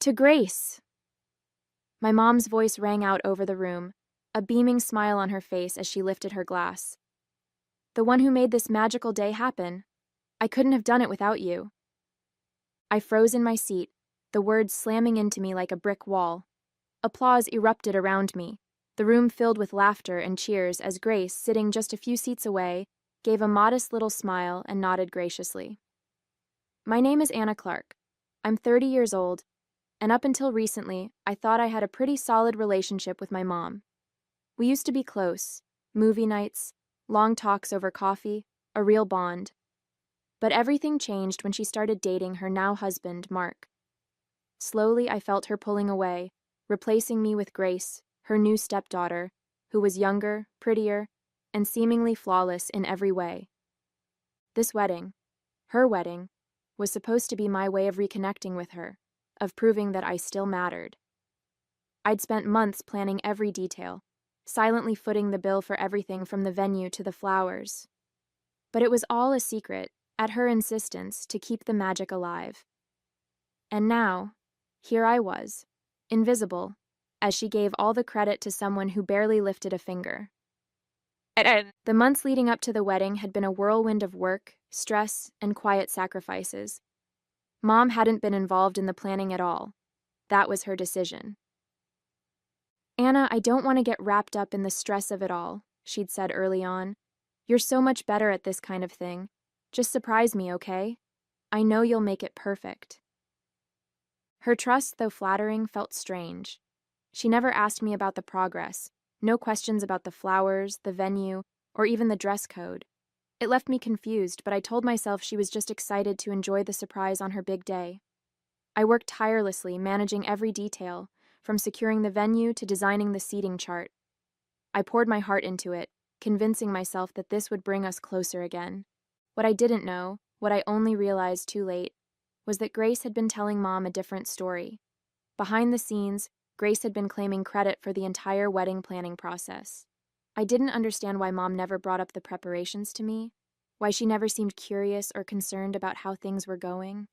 To Grace! My mom's voice rang out over the room, a beaming smile on her face as she lifted her glass. The one who made this magical day happen. I couldn't have done it without you. I froze in my seat, the words slamming into me like a brick wall. Applause erupted around me, the room filled with laughter and cheers as Grace, sitting just a few seats away, gave a modest little smile and nodded graciously. My name is Anna Clark. I'm 30 years old, and up until recently, I thought I had a pretty solid relationship with my mom. We used to be close, movie nights, long talks over coffee, a real bond. But everything changed when she started dating her now husband, Mark. Slowly, I felt her pulling away, replacing me with Grace, her new stepdaughter, who was younger, prettier, and seemingly flawless in every way. This wedding, her wedding, was supposed to be my way of reconnecting with her, of proving that I still mattered. I'd spent months planning every detail, silently footing the bill for everything from the venue to the flowers. But it was all a secret, at her insistence, to keep the magic alive. And now, here I was, invisible, as she gave all the credit to someone who barely lifted a finger. The months leading up to the wedding had been a whirlwind of work, stress, and quiet sacrifices. Mom hadn't been involved in the planning at all. That was her decision. Anna, I don't want to get wrapped up in the stress of it all, she'd said early on. You're so much better at this kind of thing. Just surprise me, okay? I know you'll make it perfect. Her trust, though flattering, felt strange. She never asked me about the progress, no questions about the flowers, the venue, or even the dress code. It left me confused, but I told myself she was just excited to enjoy the surprise on her big day. I worked tirelessly, managing every detail, from securing the venue to designing the seating chart. I poured my heart into it, convincing myself that this would bring us closer again. What I didn't know, what I only realized too late, was that Grace had been telling Mom a different story. Behind the scenes, Grace had been claiming credit for the entire wedding planning process. I didn't understand why Mom never brought up the preparations to me, why she never seemed curious or concerned about how things were going.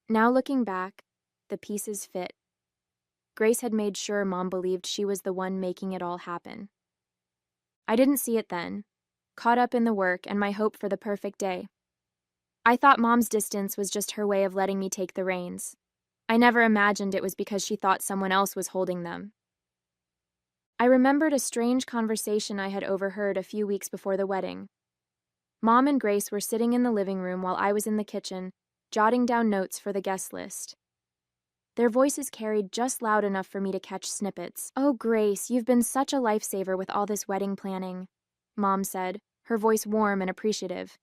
Now looking back, the pieces fit. Grace had made sure Mom believed she was the one making it all happen. I didn't see it then, caught up in the work and my hope for the perfect day. I thought Mom's distance was just her way of letting me take the reins. I never imagined it was because she thought someone else was holding them. I remembered a strange conversation I had overheard a few weeks before the wedding. Mom and Grace were sitting in the living room while I was in the kitchen, jotting down notes for the guest list. Their voices carried just loud enough for me to catch snippets. "Oh, Grace, you've been such a lifesaver with all this wedding planning," Mom said, her voice warm and appreciative.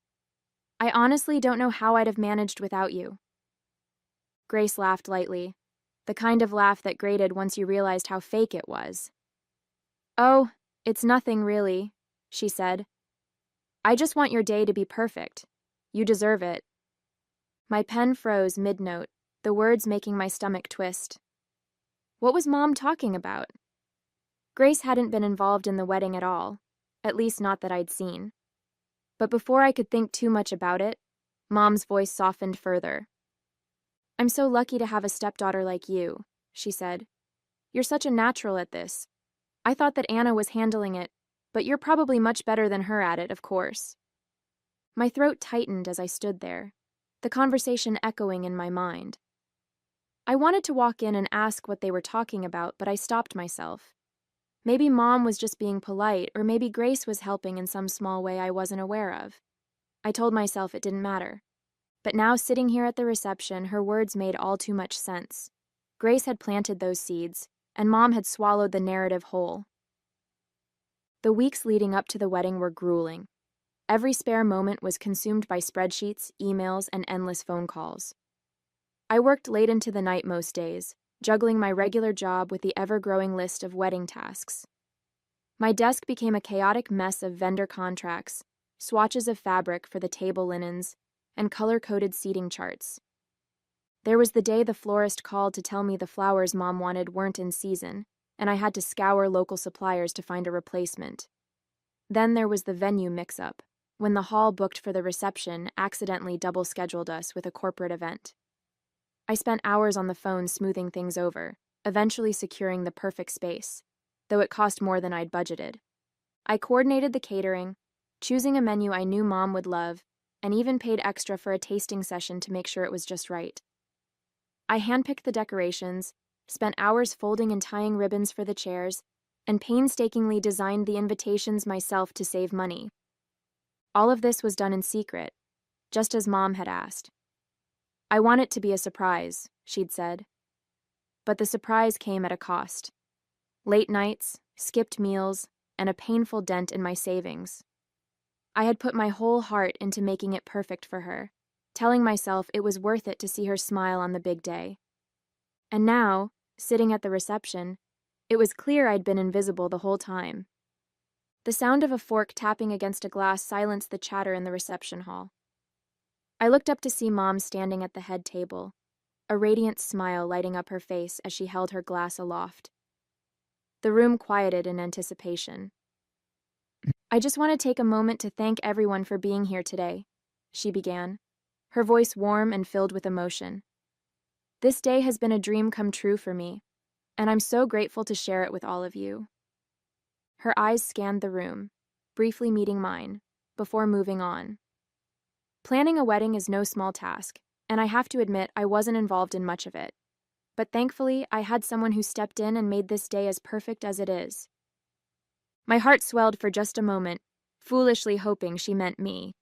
"I honestly don't know how I'd have managed without you." Grace laughed lightly, the kind of laugh that grated once you realized how fake it was. "Oh, it's nothing really," she said. "I just want your day to be perfect. You deserve it." My pen froze mid-note, the words making my stomach twist. What was Mom talking about? Grace hadn't been involved in the wedding at all, at least not that I'd seen. But before I could think too much about it, Mom's voice softened further. "I'm so lucky to have a stepdaughter like you," she said. "You're such a natural at this. I thought that Anna was handling it, but you're probably much better than her at it, of course." My throat tightened as I stood there, the conversation echoing in my mind. I wanted to walk in and ask what they were talking about, but I stopped myself. Maybe Mom was just being polite, or maybe Grace was helping in some small way I wasn't aware of. I told myself it didn't matter. But now, sitting here at the reception, her words made all too much sense. Grace had planted those seeds, and Mom had swallowed the narrative whole. The weeks leading up to the wedding were grueling. Every spare moment was consumed by spreadsheets, emails, and endless phone calls. I worked late into the night most days, juggling my regular job with the ever-growing list of wedding tasks. My desk became a chaotic mess of vendor contracts, swatches of fabric for the table linens, and color-coded seating charts. There was the day the florist called to tell me the flowers Mom wanted weren't in season, and I had to scour local suppliers to find a replacement. Then there was the venue mix-up, when the hall booked for the reception accidentally double-scheduled us with a corporate event. I spent hours on the phone smoothing things over, eventually securing the perfect space, though it cost more than I'd budgeted. I coordinated the catering, choosing a menu I knew Mom would love, and even paid extra for a tasting session to make sure it was just right. I handpicked the decorations, spent hours folding and tying ribbons for the chairs, and painstakingly designed the invitations myself to save money. All of this was done in secret, just as Mom had asked. I want it to be a surprise, she'd said. But the surprise came at a cost. Late nights, skipped meals, and a painful dent in my savings. I had put my whole heart into making it perfect for her, telling myself it was worth it to see her smile on the big day. And now, sitting at the reception, it was clear I'd been invisible the whole time. The sound of a fork tapping against a glass silenced the chatter in the reception hall. I looked up to see Mom standing at the head table, a radiant smile lighting up her face as she held her glass aloft. The room quieted in anticipation. I just want to take a moment to thank everyone for being here today, she began, her voice warm and filled with emotion. This day has been a dream come true for me, and I'm so grateful to share it with all of you. Her eyes scanned the room, briefly meeting mine, before moving on. Planning a wedding is no small task, and I have to admit I wasn't involved in much of it. But thankfully, I had someone who stepped in and made this day as perfect as it is. My heart swelled for just a moment, foolishly hoping she meant me.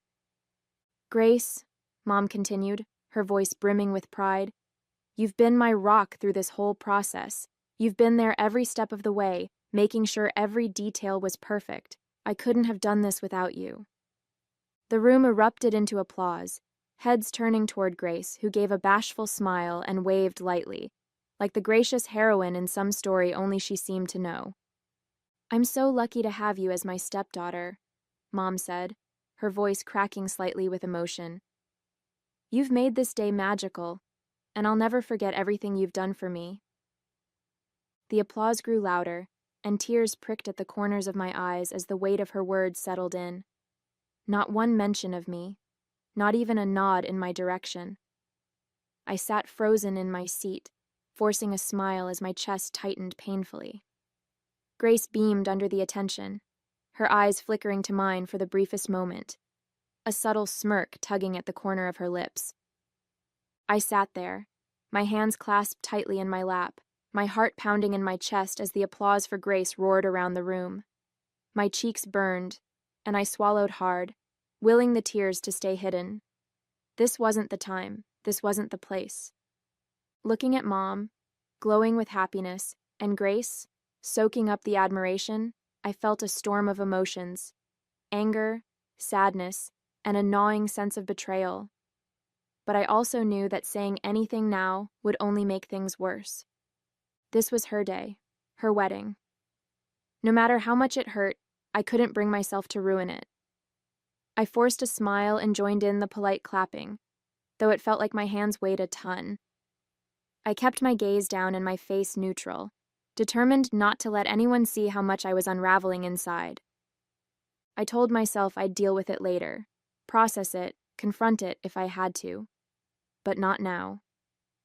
Grace, Mom continued, her voice brimming with pride, you've been my rock through this whole process. You've been there every step of the way, making sure every detail was perfect. I couldn't have done this without you. The room erupted into applause, heads turning toward Grace, who gave a bashful smile and waved lightly, like the gracious heroine in some story only she seemed to know. I'm so lucky to have you as my stepdaughter, Mom said, her voice cracking slightly with emotion. You've made this day magical, and I'll never forget everything you've done for me. The applause grew louder, and tears pricked at the corners of my eyes as the weight of her words settled in. Not one mention of me, not even a nod in my direction. I sat frozen in my seat, forcing a smile as my chest tightened painfully. Grace beamed under the attention, her eyes flickering to mine for the briefest moment, a subtle smirk tugging at the corner of her lips. I sat there, my hands clasped tightly in my lap, my heart pounding in my chest as the applause for Grace roared around the room. My cheeks burned, and I swallowed hard, willing the tears to stay hidden. This wasn't the time, this wasn't the place. Looking at Mom, glowing with happiness, and Grace, soaking up the admiration, I felt a storm of emotions, anger, sadness, and a gnawing sense of betrayal. But I also knew that saying anything now would only make things worse. This was her day, her wedding. No matter how much it hurt, I couldn't bring myself to ruin it. I forced a smile and joined in the polite clapping, though it felt like my hands weighed a ton. I kept my gaze down and my face neutral, determined not to let anyone see how much I was unraveling inside. I told myself I'd deal with it later, process it, confront it if I had to. But not now.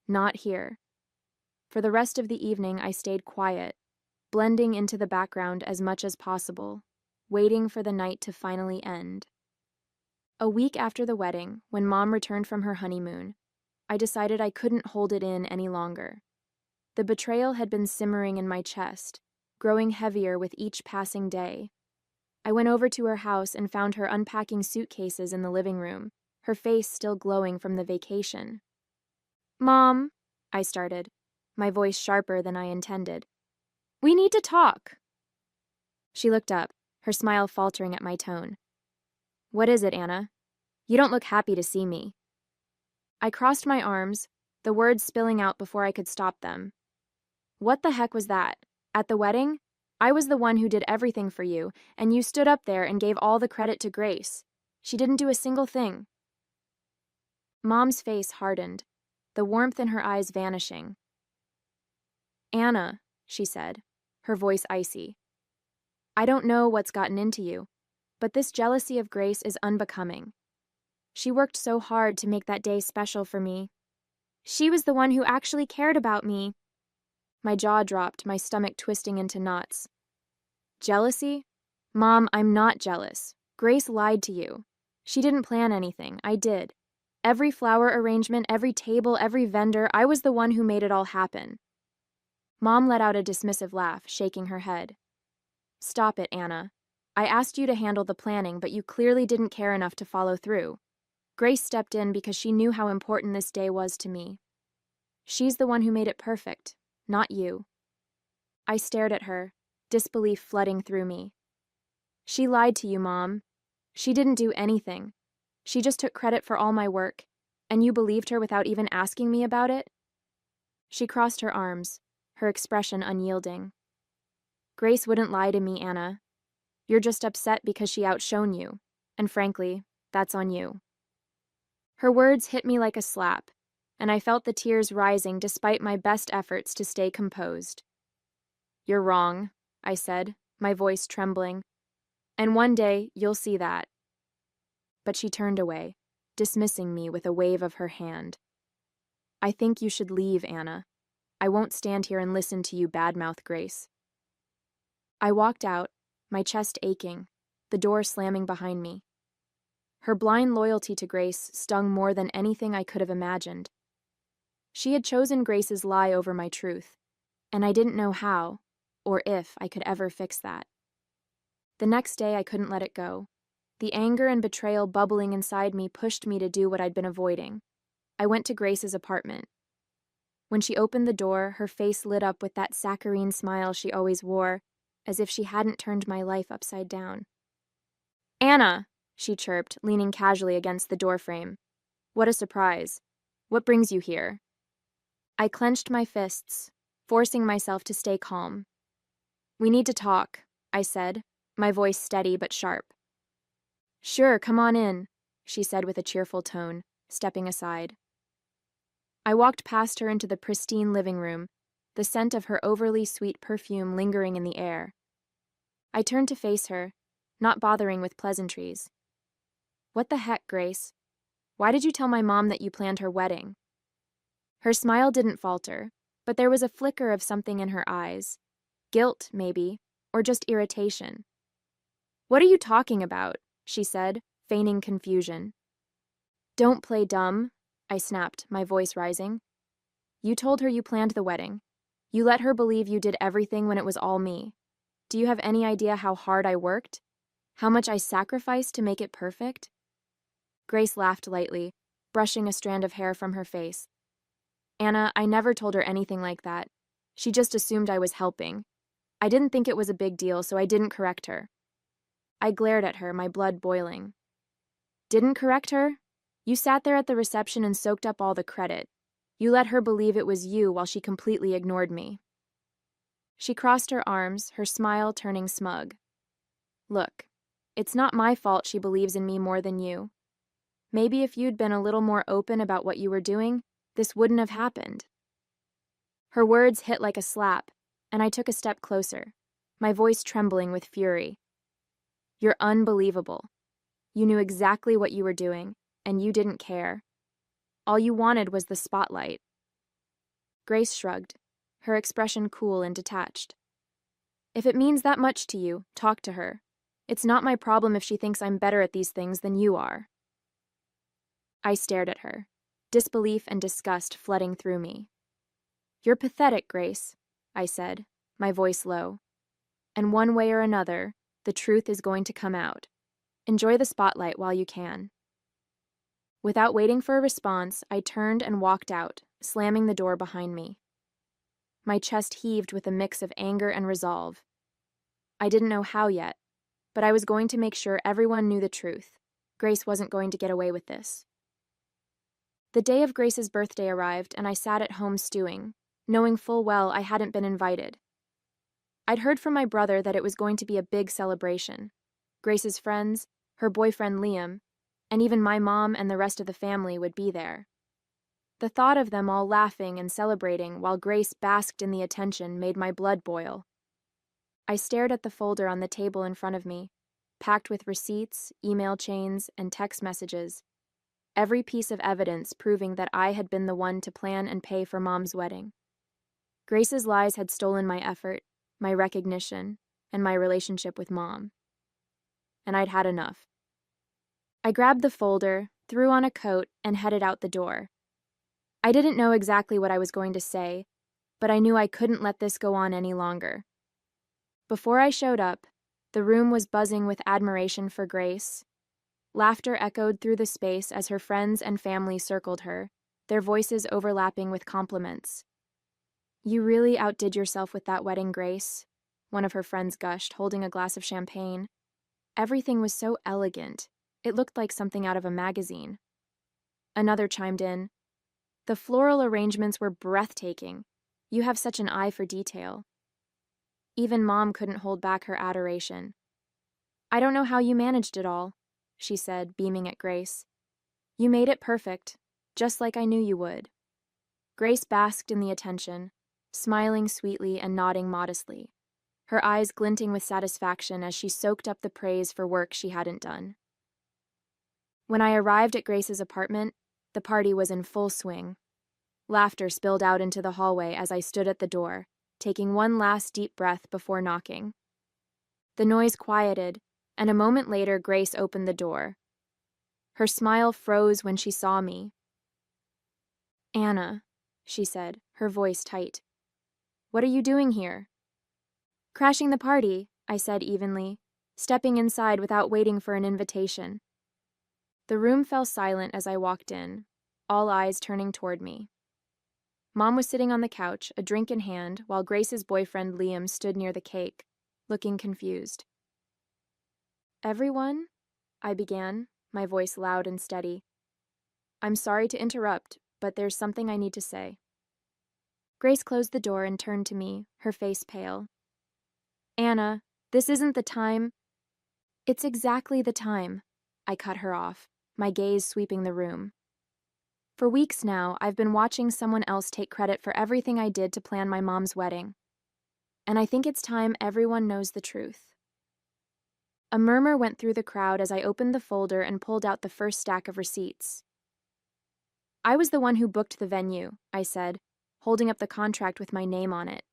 Not here. For the rest of the evening, I stayed quiet, blending into the background as much as possible, waiting for the night to finally end. A week after the wedding, when Mom returned from her honeymoon, I decided I couldn't hold it in any longer. The betrayal had been simmering in my chest, growing heavier with each passing day. I went over to her house and found her unpacking suitcases in the living room, her face still glowing from the vacation. Mom, I started, my voice sharper than I intended. We need to talk. She looked up, her smile faltering at my tone. What is it, Anna? You don't look happy to see me. I crossed my arms, the words spilling out before I could stop them. What the heck was that? At the wedding? I was the one who did everything for you, and you stood up there and gave all the credit to Grace. She didn't do a single thing. Mom's face hardened, the warmth in her eyes vanishing. Anna, she said, her voice icy. I don't know what's gotten into you, but this jealousy of Grace is unbecoming. She worked so hard to make that day special for me. She was the one who actually cared about me. My jaw dropped, my stomach twisting into knots. Jealousy? Mom, I'm not jealous. Grace lied to you. She didn't plan anything. I did. Every flower arrangement, every table, every vendor, I was the one who made it all happen. Mom let out a dismissive laugh, shaking her head. Stop it, Anna. I asked you to handle the planning, but you clearly didn't care enough to follow through. Grace stepped in because she knew how important this day was to me. She's the one who made it perfect, not you. I stared at her, disbelief flooding through me. She lied to you, Mom. She didn't do anything. She just took credit for all my work, and you believed her without even asking me about it? She crossed her arms, her expression unyielding. Grace wouldn't lie to me, Anna. You're just upset because she outshone you, and frankly, that's on you. Her words hit me like a slap, and I felt the tears rising despite my best efforts to stay composed. You're wrong, I said, my voice trembling. And one day, you'll see that. But she turned away, dismissing me with a wave of her hand. I think you should leave, Anna. I won't stand here and listen to you badmouth Grace. I walked out, my chest aching, the door slamming behind me. Her blind loyalty to Grace stung more than anything I could have imagined. She had chosen Grace's lie over my truth, and I didn't know how, or if I could ever fix that. The next day I couldn't let it go. The anger and betrayal bubbling inside me pushed me to do what I'd been avoiding. I went to Grace's apartment. When she opened the door, her face lit up with that saccharine smile she always wore, as if she hadn't turned my life upside down. Anna, she chirped, leaning casually against the doorframe. What a surprise. What brings you here? I clenched my fists, forcing myself to stay calm. We need to talk, I said, my voice steady but sharp. Sure, come on in, she said with a cheerful tone, stepping aside. I walked past her into the pristine living room, the scent of her overly sweet perfume lingering in the air. I turned to face her, not bothering with pleasantries. What the heck, Grace? Why did you tell my mom that you planned her wedding? Her smile didn't falter, but there was a flicker of something in her eyes. Guilt, maybe, or just irritation. What are you talking about? She said, feigning confusion. Don't play dumb, I snapped, my voice rising. You told her you planned the wedding. You let her believe you did everything when it was all me. Do you have any idea how hard I worked? How much I sacrificed to make it perfect? Grace laughed lightly, brushing a strand of hair from her face. Anna, I never told her anything like that. She just assumed I was helping. I didn't think it was a big deal, so I didn't correct her. I glared at her, my blood boiling. Didn't correct her? You sat there at the reception and soaked up all the credit. You let her believe it was you while she completely ignored me. She crossed her arms, her smile turning smug. Look, it's not my fault she believes in me more than you. Maybe if you'd been a little more open about what you were doing, this wouldn't have happened. Her words hit like a slap, and I took a step closer, my voice trembling with fury. You're unbelievable. You knew exactly what you were doing, and you didn't care. All you wanted was the spotlight. Grace shrugged, her expression cool and detached. If it means that much to you, talk to her. It's not my problem if she thinks I'm better at these things than you are. I stared at her, disbelief and disgust flooding through me. You're pathetic, Grace, I said, my voice low. And one way or another, the truth is going to come out. Enjoy the spotlight while you can. Without waiting for a response, I turned and walked out, slamming the door behind me. My chest heaved with a mix of anger and resolve. I didn't know how yet, but I was going to make sure everyone knew the truth. Grace wasn't going to get away with this. The day of Grace's birthday arrived, and I sat at home stewing, knowing full well I hadn't been invited. I'd heard from my brother that it was going to be a big celebration. Grace's friends, her boyfriend Liam, and even my mom and the rest of the family would be there. The thought of them all laughing and celebrating while Grace basked in the attention made my blood boil. I stared at the folder on the table in front of me, packed with receipts, email chains, and text messages, every piece of evidence proving that I had been the one to plan and pay for Mom's wedding. Grace's lies had stolen my effort, my recognition, and my relationship with Mom. And I'd had enough. I grabbed the folder, threw on a coat, and headed out the door. I didn't know exactly what I was going to say, but I knew I couldn't let this go on any longer. Before I showed up, the room was buzzing with admiration for Grace. Laughter echoed through the space as her friends and family circled her, their voices overlapping with compliments. "You really outdid yourself with that wedding, Grace," one of her friends gushed, holding a glass of champagne. "Everything was so elegant. It looked like something out of a magazine." Another chimed in, "The floral arrangements were breathtaking. You have such an eye for detail." Even Mom couldn't hold back her adoration. "I don't know how you managed it all," she said, beaming at Grace. "You made it perfect, just like I knew you would." Grace basked in the attention, smiling sweetly and nodding modestly, her eyes glinting with satisfaction as she soaked up the praise for work she hadn't done. When I arrived at Grace's apartment, the party was in full swing. Laughter spilled out into the hallway as I stood at the door, taking one last deep breath before knocking. The noise quieted, and a moment later Grace opened the door. Her smile froze when she saw me. "Anna," she said, her voice tight. "What are you doing here?" "Crashing the party," I said evenly, stepping inside without waiting for an invitation. The room fell silent as I walked in, all eyes turning toward me. Mom was sitting on the couch, a drink in hand, while Grace's boyfriend Liam stood near the cake, looking confused. "Everyone," I began, my voice loud and steady. "I'm sorry to interrupt, but there's something I need to say." Grace closed the door and turned to me, her face pale. "Anna, this isn't the time." "It's exactly the time," I cut her off, my gaze sweeping the room. "For weeks now, I've been watching someone else take credit for everything I did to plan my mom's wedding. And I think it's time everyone knows the truth." A murmur went through the crowd as I opened the folder and pulled out the first stack of receipts. "I was the one who booked the venue," I said, holding up the contract with my name on it.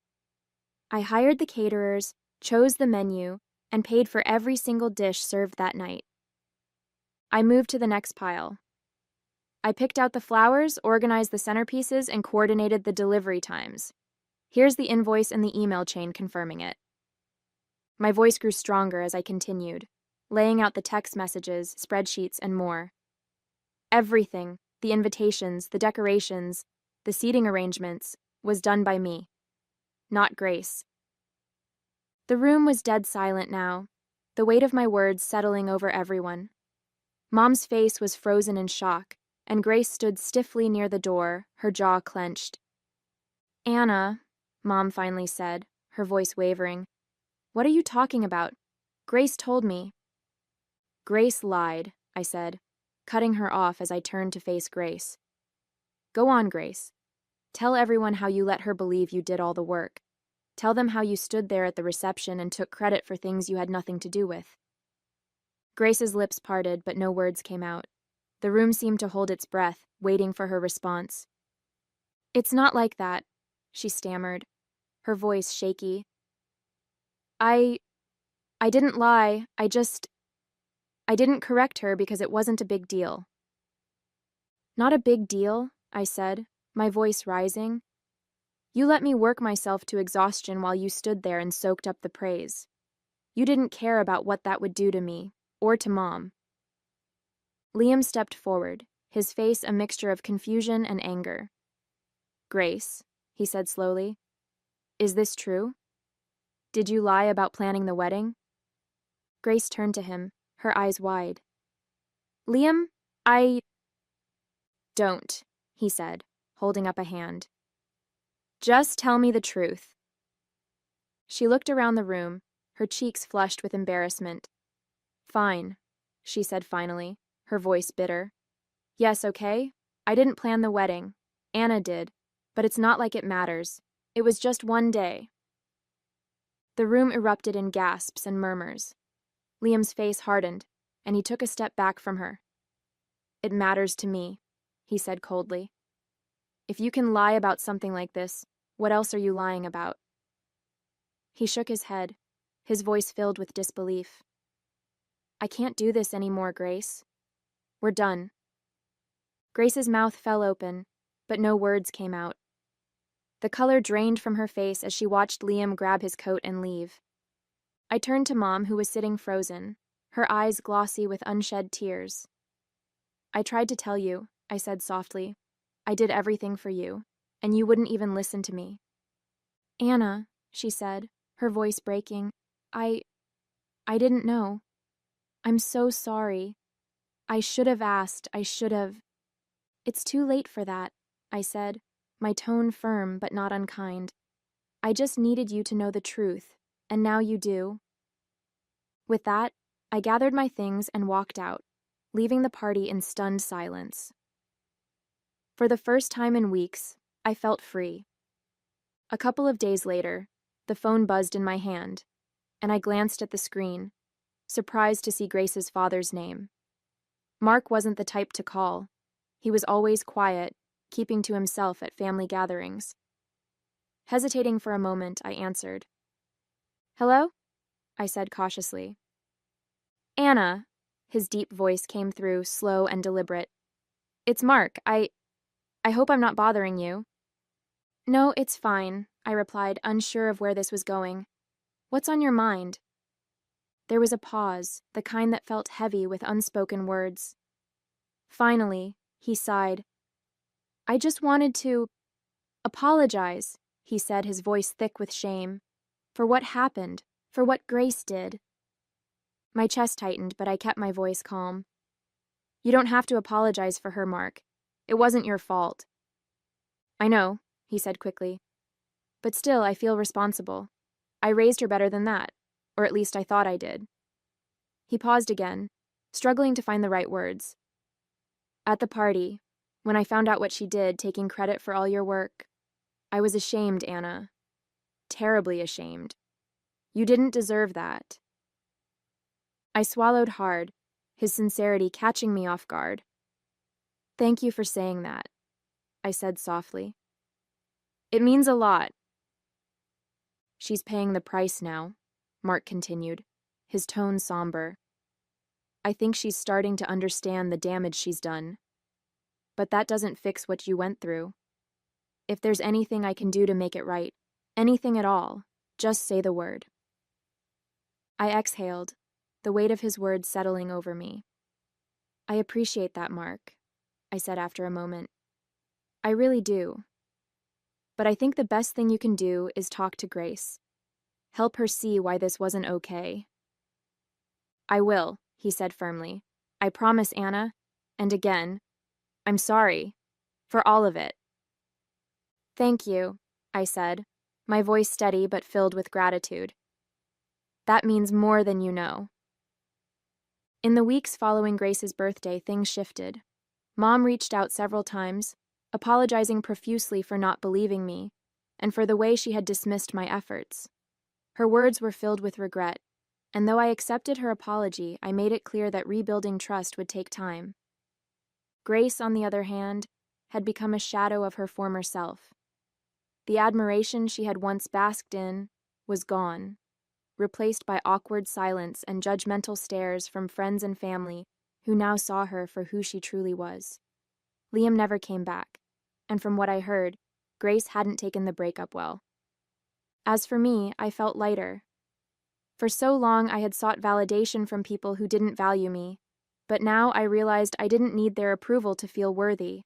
"I hired the caterers, chose the menu, and paid for every single dish served that night." I moved to the next pile. "I picked out the flowers, organized the centerpieces, and coordinated the delivery times. Here's the invoice and the email chain confirming it." My voice grew stronger as I continued, laying out the text messages, spreadsheets, and more. Everything, the invitations, the decorations, the seating arrangements, was done by me, not Grace. The room was dead silent now, the weight of my words settling over everyone. Mom's face was frozen in shock, and Grace stood stiffly near the door, her jaw clenched. "Anna," Mom finally said, her voice wavering, "what are you talking about? Grace told me." "Grace lied," I said, cutting her off as I turned to face Grace. "Go on, Grace. Tell everyone how you let her believe you did all the work. Tell them how you stood there at the reception and took credit for things you had nothing to do with." Grace's lips parted, but no words came out. The room seemed to hold its breath, waiting for her response. "It's not like that," she stammered, her voice shaky. I didn't lie, I didn't correct her because it wasn't a big deal." "Not a big deal," I said, my voice rising. "You let me work myself to exhaustion while you stood there and soaked up the praise. You didn't care about what that would do to me, or to Mom." Liam stepped forward, his face a mixture of confusion and anger. "Grace," he said slowly, "is this true? Did you lie about planning the wedding?" Grace turned to him, her eyes wide. "Liam, I..." "Don't," he said, holding up a hand. "Just tell me the truth." She looked around the room, her cheeks flushed with embarrassment. "Fine," she said finally, her voice bitter. "Yes, okay? I didn't plan the wedding. Anna did, but it's not like it matters. It was just one day." The room erupted in gasps and murmurs. Liam's face hardened, and he took a step back from her. It matters to me, he said coldly. If you can lie about something like this, what else are you lying about? He shook his head, his voice filled with disbelief. I can't do this anymore, Grace. We're done. Grace's mouth fell open, but no words came out. The color drained from her face as she watched Liam grab his coat and leave. I turned to Mom, who was sitting frozen, her eyes glossy with unshed tears. I tried to tell you, I said softly. I did everything for you, and you wouldn't even listen to me. Anna, she said, her voice breaking, I didn't know. I'm so sorry. I should have asked, I should have. It's too late for that, I said, my tone firm but not unkind. I just needed you to know the truth, and now you do. With that, I gathered my things and walked out, leaving the party in stunned silence. For the first time in weeks, I felt free. A couple of days later, the phone buzzed in my hand, and I glanced at the screen, surprised to see Grace's father's name. Mark wasn't the type to call. He was always quiet, keeping to himself at family gatherings. Hesitating for a moment, I answered. Hello? I said cautiously. Anna, his deep voice came through, slow and deliberate. It's Mark. I hope I'm not bothering you. No, it's fine, I replied, unsure of where this was going. What's on your mind? There was a pause, the kind that felt heavy with unspoken words. Finally, he sighed. I just wanted to apologize, he said, his voice thick with shame, for what happened, for what Grace did. My chest tightened, but I kept my voice calm. You don't have to apologize for her, Mark. It wasn't your fault. I know, he said quickly. But still, I feel responsible. I raised her better than that, or at least I thought I did. He paused again, struggling to find the right words. At the party, when I found out what she did, taking credit for all your work, I was ashamed, Anna. Terribly ashamed. You didn't deserve that. I swallowed hard, his sincerity catching me off guard. Thank you for saying that, I said softly. It means a lot. She's paying the price now, Mark continued, his tone somber. I think she's starting to understand the damage she's done. But that doesn't fix what you went through. If there's anything I can do to make it right, anything at all, just say the word. I exhaled, the weight of his words settling over me. I appreciate that, Mark, I said after a moment. I really do. But I think the best thing you can do is talk to Grace. Help her see why this wasn't okay. I will, he said firmly. I promise, Anna. And again, I'm sorry. For all of it. Thank you, I said, my voice steady but filled with gratitude. That means more than you know. In the weeks following Grace's birthday, things shifted. Mom reached out several times, apologizing profusely for not believing me, and for the way she had dismissed my efforts. Her words were filled with regret, and though I accepted her apology, I made it clear that rebuilding trust would take time. Grace, on the other hand, had become a shadow of her former self. The admiration she had once basked in was gone, replaced by awkward silence and judgmental stares from friends and family who now saw her for who she truly was. Liam never came back, and from what I heard, Grace hadn't taken the breakup well. As for me, I felt lighter. For so long I had sought validation from people who didn't value me, but now I realized I didn't need their approval to feel worthy.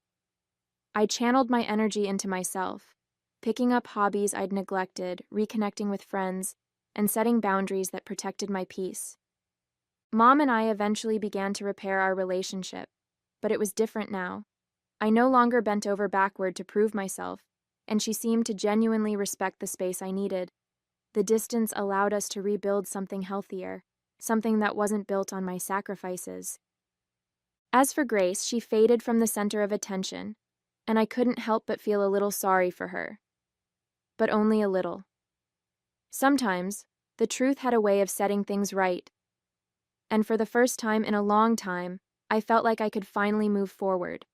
I channeled my energy into myself, picking up hobbies I'd neglected, reconnecting with friends, and setting boundaries that protected my peace. Mom and I eventually began to repair our relationship, but it was different now. I no longer bent over backward to prove myself, and she seemed to genuinely respect the space I needed. The distance allowed us to rebuild something healthier, something that wasn't built on my sacrifices. As for Grace, she faded from the center of attention, and I couldn't help but feel a little sorry for her. But only a little. Sometimes, the truth had a way of setting things right. And for the first time in a long time, I felt like I could finally move forward.